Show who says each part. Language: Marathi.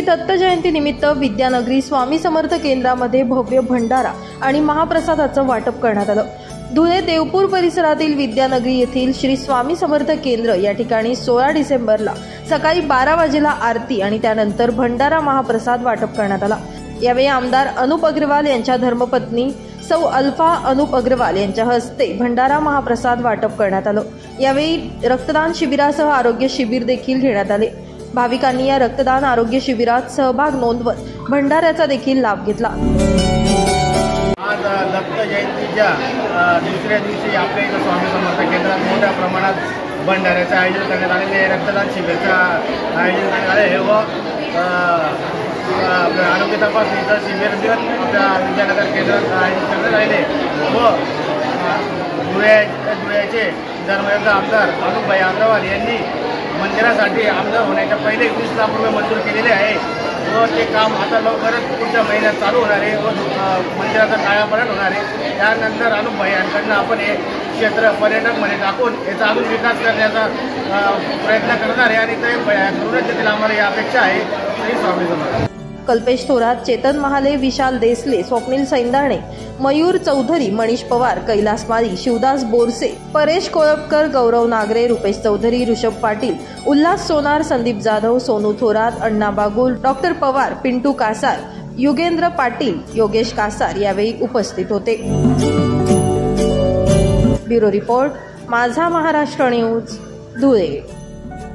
Speaker 1: दत्त जयंती निमित्त विद्यानगरी स्वामी समर्थ केंद्रामध्ये भव्य भंडारा आणि महाप्रसादाचं वाटप करण्यात आलं। धुळे देवपूर परिसरातील विद्यानगरी येथील श्री स्वामी समर्थ केंद्र या ठिकाणी 16 डिसेंबरला सकाळी 12 वाजेला आरती आणि त्यानंतर भंडारा महाप्रसाद वाटप करण्यात आला। यावेळी आमदार अनुप अग्रवाल यांच्या धर्मपत्नी सौ अल्फा अनुप अग्रवाल यांच्या हस्ते भंडारा महाप्रसाद वाटप करण्यात आलं। यावेळी रक्तदान शिबिरासह आरोग्य शिबिर देखील घेण्यात आले। भाविकांनी या रक्तदान आरोग्य शिबिरात सहभाग नोंदवत भंडाऱ्याचा देखील लाभ घेतला।
Speaker 2: आज दत्त जयंतीच्या दुसऱ्या दिवशी आपल्या इथं स्वामी समर्थ केंद्रात मोठ्या प्रमाणात भंडाऱ्याचं आयोजन करण्यात आलेले, रक्तदान शिबिराचं आयोजन करण्यात आले व आपल्या आरोग्य तपासणीचं शिबिर देऊन आपल्या विद्यानगर केंद्रात आयोजित करण्यात आलेले व धुळ्याचे धर्मयुक्त आमदार अनुपभाई अग्रवाल यांनी मंदिरासाठी आमदार होण्याच्या पहिले 20 लाख रुपये मंजूर केलेले आहे व ते काम आता लवकरच पुढच्या महिन्यात चालू होणार आहे व मंदिराचा कायापालट होणार आहे। त्यानंतर अनुपभाई यांकडनं आपण हे क्षेत्र पर्यटक मध्ये टाकून याचा अजून विकास करण्याचा प्रयत्न करणार आहे आणि ते करूनच देतील, आम्हाला ही अपेक्षा आहे। श्री स्वामी समर्थ।
Speaker 1: कल्पेश थोरात, चेतन महाले, विशाल देसले, स्वप्नील सैंदाणे, मयूर चौधरी, मनीष पवार, कैलास माळी, शिवदास बोरसे, परेश कोळपकर, गौरव नागरे, रुपेश चौधरी, ऋषभ पाटील, उल्हास सोनार, संदीप जाधव, सोनू थोरात, अण्णा बागुल, डॉक्टर पवार, पिंटू कासार, युगेंद्र पाटील, योगेश कासार यावेळी उपस्थित होते। ब्युरो रिपोर्ट, माझा महाराष्ट्र न्यूज, धुळे।